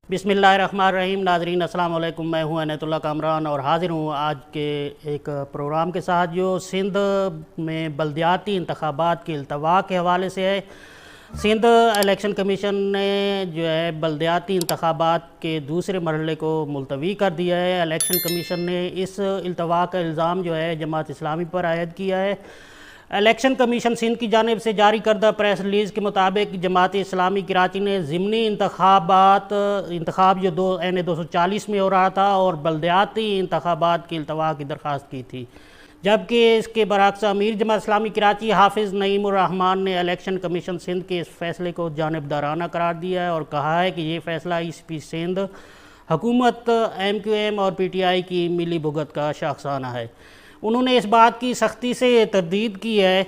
بسم اللہ الرحمن الرحیم۔ ناظرین السلام علیکم، میں ہوں عنایت اللہ کامران اور حاضر ہوں آج کے ایک پروگرام کے ساتھ جو سندھ میں بلدیاتی انتخابات کے التوا کے حوالے سے ہے۔ سندھ الیکشن کمیشن نے جو ہے بلدیاتی انتخابات کے دوسرے مرحلے کو ملتوی کر دیا ہے۔ الیکشن کمیشن نے اس التوا کا الزام جو ہے جماعت اسلامی پر عائد کیا ہے۔ الیکشن کمیشن سندھ کی جانب سے جاری کردہ پریس ریلیز کے مطابق جماعت اسلامی کراچی نے ضمنی انتخاب جو 240 میں ہو رہا تھا اور بلدیاتی انتخابات کی التوا کی درخواست کی تھی، جبکہ اس کے برعکس امیر جماعت اسلامی کراچی حافظ نعیم الرحمان نے الیکشن کمیشن سندھ کے اس فیصلے کو جانبدارانہ قرار دیا ہے اور کہا ہے کہ یہ فیصلہ پی سندھ حکومت MQM اور PTI کی ملی بھگت کا شاخسانہ ہے۔ انہوں نے اس بات کی سختی سے تردید کی ہے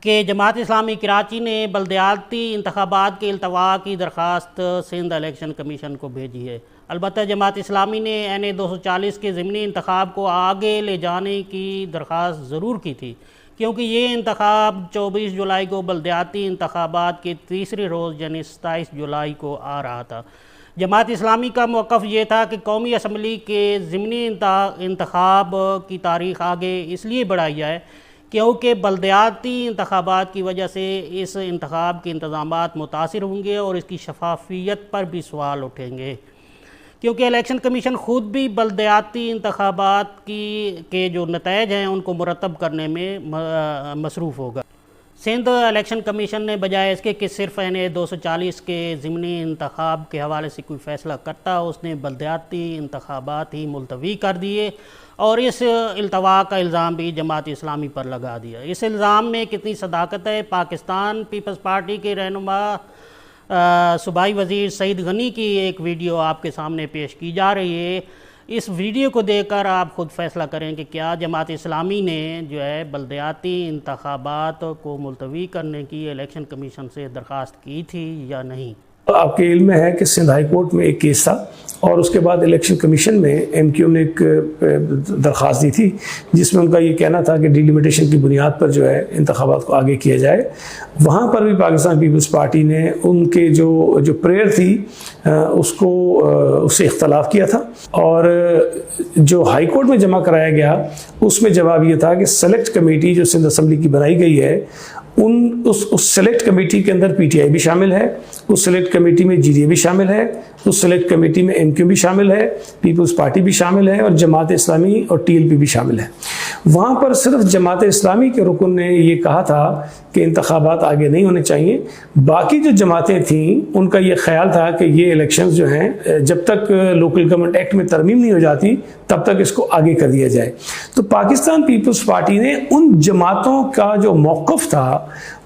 کہ جماعت اسلامی کراچی نے بلدیاتی انتخابات کے التوا کی درخواست سندھ الیکشن کمیشن کو بھیجی ہے۔ البتہ جماعت اسلامی نے NA 240 کے ضمنی انتخاب کو آگے لے جانے کی درخواست ضرور کی تھی، کیونکہ یہ انتخاب 24 جولائی کو بلدیاتی انتخابات کے تیسرے روز یعنی 27 جولائی کو آ رہا تھا۔ جماعت اسلامی کا موقف یہ تھا کہ قومی اسمبلی کے ضمنی انتخاب کی تاریخ آگے اس لیے بڑھائی جائے کیونکہ بلدیاتی انتخابات کی وجہ سے اس انتخاب کے انتظامات متاثر ہوں گے اور اس کی شفافیت پر بھی سوال اٹھیں گے، کیونکہ الیکشن کمیشن خود بھی بلدیاتی انتخابات کے جو نتائج ہیں ان کو مرتب کرنے میں مصروف ہوگا۔ سندھ الیکشن کمیشن نے بجائے اس کے کہ صرف NA 240 کے ضمنی انتخاب کے حوالے سے کوئی فیصلہ کرتا، اس نے بلدیاتی انتخابات ہی ملتوی کر دیے اور اس التوا کا الزام بھی جماعت اسلامی پر لگا دیا۔ اس الزام میں کتنی صداقت ہے؟ پاکستان پیپلز پارٹی کے رہنما صوبائی وزیر سعید غنی کی ایک ویڈیو آپ کے سامنے پیش کی جا رہی ہے۔ اس ویڈیو کو دیکھ کر آپ خود فیصلہ کریں کہ کیا جماعت اسلامی نے جو ہے بلدیاتی انتخابات کو ملتوی کرنے کی الیکشن کمیشن سے درخواست کی تھی یا نہیں۔ آپ کے علم میں ہے کہ سندھ ہائی کورٹ میں ایک کیس تھا اور اس کے بعد الیکشن کمیشن میں MQ نے ایک درخواست دی تھی جس میں ان کا یہ کہنا تھا کہ ڈیلیمیٹیشن کی بنیاد پر جو ہے انتخابات کو آگے کیا جائے۔ وہاں پر بھی پاکستان پیپلز پارٹی نے ان کے جو پریئر تھی اس سے اختلاف کیا تھا اور جو ہائی کورٹ میں جمع کرایا گیا اس میں جواب یہ تھا کہ سلیکٹ کمیٹی جو سندھ اسمبلی کی بنائی گئی ہے اس سلیکٹ کمیٹی کے اندر PTI بھی شامل ہے، اس سلیکٹ کمیٹی میں GDA بھی شامل ہے، اس سلیکٹ کمیٹی میں MQ بھی شامل ہے، پیپلز پارٹی بھی شامل ہے اور جماعت اسلامی اور TLP بھی شامل ہے۔ وہاں پر صرف جماعت اسلامی کے رکن نے یہ کہا تھا کہ انتخابات آگے نہیں ہونے چاہیے، باقی جو جماعتیں تھیں ان کا یہ خیال تھا کہ یہ الیکشنز جو ہیں جب تک لوکل گورنمنٹ ایکٹ میں ترمیم نہیں ہو جاتی تب تک اس کو آگے کر دیا جائے۔ تو پاکستان پیپلز پارٹی نے ان جماعتوں کا جو موقف تھا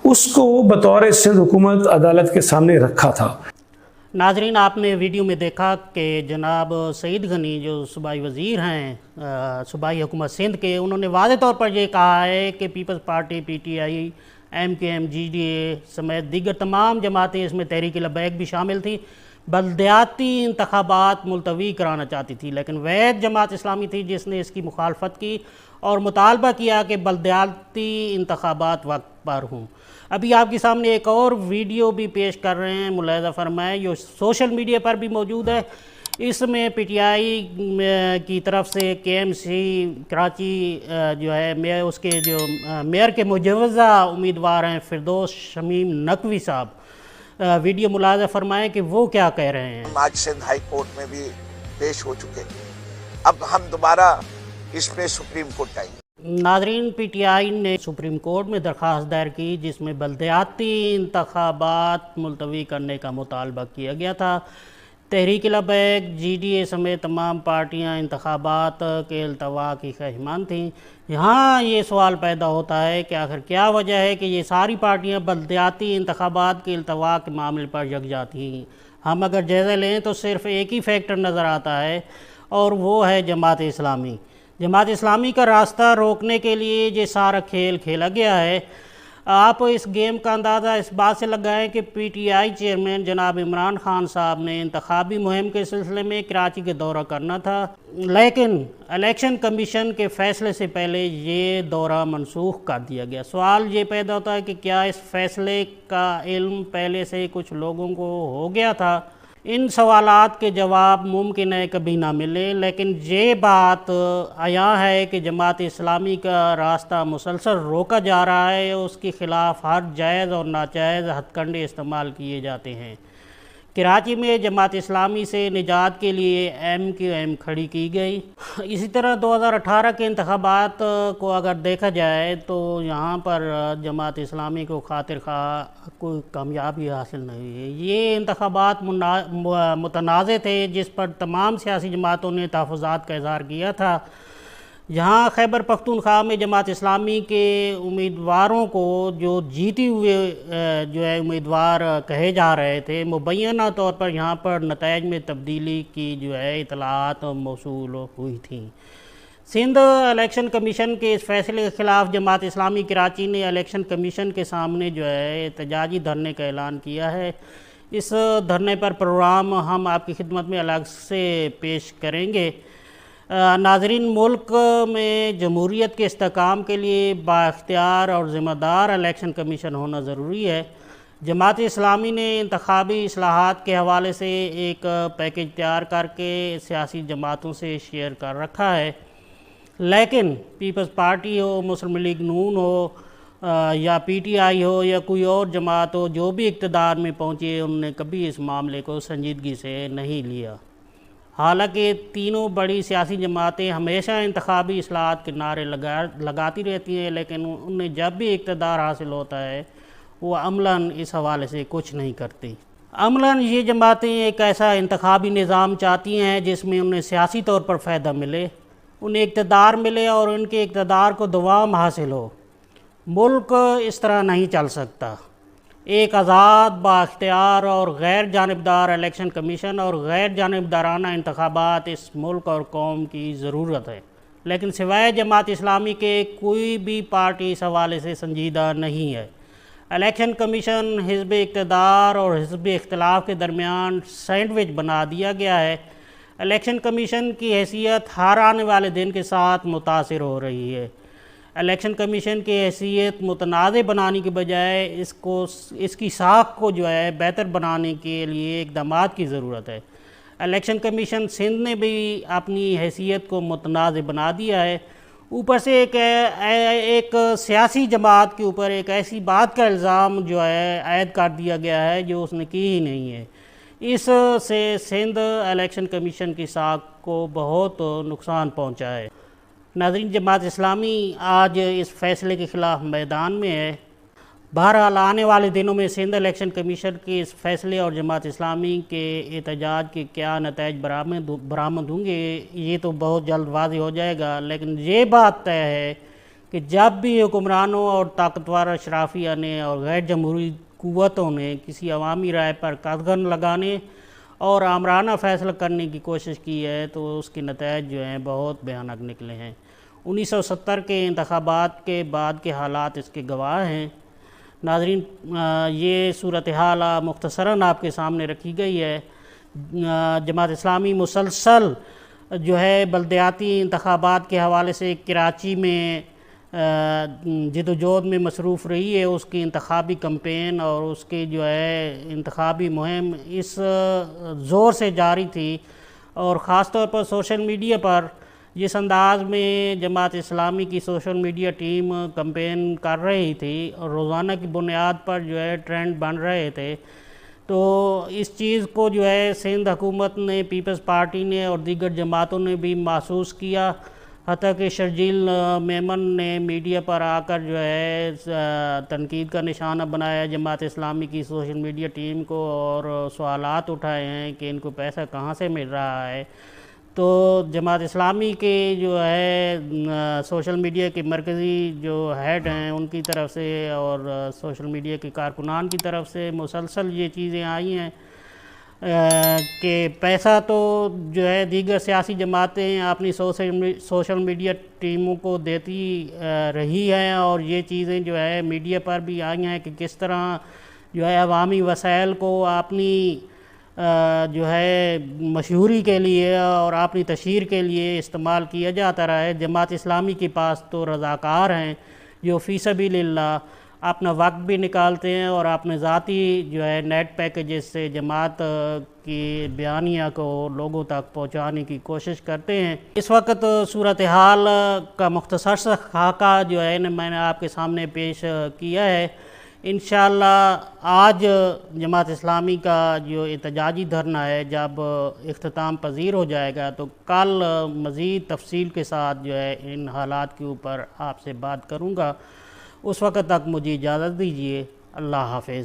اس کو بطور سندھ حکومت عدالت کے سامنے رکھا تھا۔ ناظرین، آپ نے ویڈیو میں دیکھا کہ جناب سعید غنی جو صوبائی وزیر ہیں صوبائی حکومت سندھ کے، انہوں نے واضح طور پر یہ کہا ہے کہ Peoples Party PTI MQM GDA سمیت دیگر تمام جماعتیں، اس میں تحریک لبیک بھی شامل تھیں، بلدیاتی انتخابات ملتوی کرانا چاہتی تھی، لیکن وحید جماعت اسلامی تھی جس نے اس کی مخالفت کی اور مطالبہ کیا کہ بلدیاتی انتخابات وقت پر ہوں۔ ابھی آپ کے سامنے ایک اور ویڈیو بھی پیش کر رہے ہیں، ملاحظہ فرمائیں، جو سوشل میڈیا پر بھی موجود ہے۔ اس میں PTI کی طرف سے KMC کراچی جو ہے اس کے جو میئر کے مجوزہ امیدوار ہیں فردوس شمیم نقوی صاحب، ویڈیو ملاحظہ فرمائیں کہ وہ کیا کہہ رہے ہیں۔ آج سندھ ہائی کورٹ میں بھی پیش ہو چکے، اب ہم دوبارہ اس میں سپریم کورٹ آئیں گے۔ ناظرین، PTI نے سپریم کورٹ میں درخواست دائر کی جس میں بلدیاتی انتخابات ملتوی کرنے کا مطالبہ کیا گیا تھا۔ تحریک لبیک GDA سمیت تمام پارٹیاں انتخابات کے التوا کی خواہشمند تھیں۔ یہاں یہ سوال پیدا ہوتا ہے کہ آخر کیا وجہ ہے کہ یہ ساری پارٹیاں بلدیاتی انتخابات کے التوا کے معاملے پر یکجا تھیں۔ ہم اگر جائزہ لیں تو صرف ایک ہی فیکٹر نظر آتا ہے اور وہ ہے جماعت اسلامی۔ جماعت اسلامی کا راستہ روکنے کے لیے یہ سارا کھیل کھیلا گیا ہے۔ آپ اس گیم کا اندازہ اس بات سے لگائیں کہ PTI چیئرمین جناب عمران خان صاحب نے انتخابی مہم کے سلسلے میں کراچی کے دورہ کرنا تھا، لیکن الیکشن کمیشن کے فیصلے سے پہلے یہ دورہ منسوخ کر دیا گیا۔ سوال یہ پیدا ہوتا ہے کہ کیا اس فیصلے کا علم پہلے سے کچھ لوگوں کو ہو گیا تھا ان سوالات کے جواب ممکن ہے کبھی نہ ملے، لیکن یہ بات عیاں ہے کہ جماعت اسلامی کا راستہ مسلسل روکا جا رہا ہے، اس کے خلاف ہر جائز اور ناجائز ہتھ کنڈے استعمال کیے جاتے ہیں۔ کراچی میں جماعت اسلامی سے نجات کے لیے MQM کھڑی کی گئی۔ اسی طرح 2018 کے انتخابات کو اگر دیکھا جائے تو یہاں پر جماعت اسلامی کو خاطر خواہ کوئی کامیابی حاصل نہیں ہوئی۔ یہ انتخابات متنازع تھے جس پر تمام سیاسی جماعتوں نے تحفظات کا اظہار کیا تھا۔ یہاں خیبر پختونخوا میں جماعت اسلامی کے امیدواروں کو جو جیتی ہوئے امیدوار کہے جا رہے تھے، مبینہ طور پر یہاں پر نتائج میں تبدیلی کی اطلاعات موصول ہوئی تھیں۔ سندھ الیکشن کمیشن کے اس فیصلے کے خلاف جماعت اسلامی کراچی نے الیکشن کمیشن کے سامنے احتجاجی دھرنے کا اعلان کیا ہے۔ اس دھرنے پر پروگرام ہم آپ کی خدمت میں الگ سے پیش کریں گے۔ ناظرین، ملک میں جمہوریت کے استحکام کے لیے بااختیار اور ذمہ دار الیکشن کمیشن ہونا ضروری ہے۔ جماعت اسلامی نے انتخابی اصلاحات کے حوالے سے ایک پیکج تیار کر کے سیاسی جماعتوں سے شیئر کر رکھا ہے، لیکن پیپلز پارٹی ہو، مسلم لیگ نون ہو یا PTI ہو یا کوئی اور جماعت ہو، جو بھی اقتدار میں پہنچے، انہوں نے کبھی اس معاملے کو سنجیدگی سے نہیں لیا۔ حالانکہ تینوں بڑی سیاسی جماعتیں ہمیشہ انتخابی اصلاحات کے نعرے لگاتی رہتی ہیں، لیکن انہیں جب بھی اقتدار حاصل ہوتا ہے وہ عملاً اس حوالے سے کچھ نہیں کرتی۔ عملاً یہ جماعتیں ایک ایسا انتخابی نظام چاہتی ہیں جس میں انہیں سیاسی طور پر فائدہ ملے، انہیں اقتدار ملے اور ان کے اقتدار کو دوام حاصل ہو۔ ملک اس طرح نہیں چل سکتا۔ ایک آزاد، بااختیار اور غیر جانبدار الیکشن کمیشن اور غیر جانبدارانہ انتخابات اس ملک اور قوم کی ضرورت ہے، لیکن سوائے جماعت اسلامی کے کوئی بھی پارٹی اس حوالے سے سنجیدہ نہیں ہے۔ الیکشن کمیشن حزب اقتدار اور حزب اختلاف کے درمیان سینڈوچ بنا دیا گیا ہے۔ الیکشن کمیشن کی حیثیت ہر آنے والے دن کے ساتھ متاثر ہو رہی ہے۔ الیکشن کمیشن کی حیثیت متنازع بنانے کے بجائے اس کی ساکھ کو بہتر بنانے کے لیے اقدامات کی ضرورت ہے۔ الیکشن کمیشن سندھ نے بھی اپنی حیثیت کو متنازع بنا دیا ہے۔ اوپر سے ایک سیاسی جماعت کے اوپر ایک ایسی بات کا الزام عائد کر دیا گیا ہے جو اس نے کی ہی نہیں ہے۔ اس سے سندھ الیکشن کمیشن کی ساکھ کو بہت نقصان پہنچا ہے۔ ناظرین، جماعت اسلامی آج اس فیصلے کے خلاف میدان میں ہے۔ بہرحال آنے والے دنوں میں سندھ الیکشن کمیشن کے اس فیصلے اور جماعت اسلامی کے احتجاج کے کیا نتائج برآمد ہوں گے، یہ تو بہت جلد واضح ہو جائے گا، لیکن یہ بات طے ہے کہ جب بھی حکمرانوں اور طاقتور اشرافیہ نے اور غیر جمہوری قوتوں نے کسی عوامی رائے پر قدغن لگانے اور آمرانہ فیصلہ کرنے کی کوشش کی ہے تو اس کے نتائج بہت بھیانک نکلے ہیں۔ 1970 کے انتخابات کے بعد کے حالات اس کے گواہ ہیں۔ ناظرین، یہ صورتحال مختصراً آپ کے سامنے رکھی گئی ہے۔ جماعت اسلامی مسلسل بلدیاتی انتخابات کے حوالے سے کراچی میں جدوجہد میں مصروف رہی ہے۔ اس کی انتخابی کمپین اور اس کی انتخابی مہم اس زور سے جاری تھی، اور خاص طور پر سوشل میڈیا پر جس انداز میں جماعت اسلامی کی سوشل میڈیا ٹیم کمپین کر رہی تھی اور روزانہ کی بنیاد پر ٹرینڈ بن رہے تھے، تو اس چیز کو سندھ حکومت نے، پیپلز پارٹی نے اور دیگر جماعتوں نے بھی محسوس کیا، حتیٰ کہ شرجیل میمن نے میڈیا پر آ کر تنقید کا نشانہ بنایا جماعت اسلامی کی سوشل میڈیا ٹیم کو اور سوالات اٹھائے ہیں کہ ان کو پیسہ کہاں سے مل رہا ہے۔ تو جماعت اسلامی کے سوشل میڈیا کے مرکزی ہیڈ ہیں ان کی طرف سے اور سوشل میڈیا کے کارکنان کی طرف سے مسلسل یہ چیزیں آئی ہیں کہ پیسہ تو دیگر سیاسی جماعتیں اپنی سوشل میڈیا ٹیموں کو دیتی رہی ہیں، اور یہ چیزیں میڈیا پر بھی آئی ہیں کہ کس طرح عوامی وسائل کو اپنی مشہوری کے لیے اور اپنی تشہیر کے لیے استعمال کیا جاتا رہا ہے۔ جماعت اسلامی کے پاس تو رضاکار ہیں جو فی سبیل اللہ اپنا وقت بھی نکالتے ہیں اور اپنے ذاتی جو ہے نیٹ پیکیجز سے جماعت کی بیانیہ کو لوگوں تک پہنچانے کی کوشش کرتے ہیں۔ اس وقت صورتحال کا مختصر سا خاکہ جو ہے میں نے آپ کے سامنے پیش کیا ہے۔ انشاءاللہ آج جماعت اسلامی کا جو احتجاجی دھرنا ہے جب اختتام پذیر ہو جائے گا تو کل مزید تفصیل کے ساتھ جو ہے ان حالات کے اوپر آپ سے بات کروں گا۔ اس وقت تک مجھے اجازت دیجیے۔ اللہ حافظ۔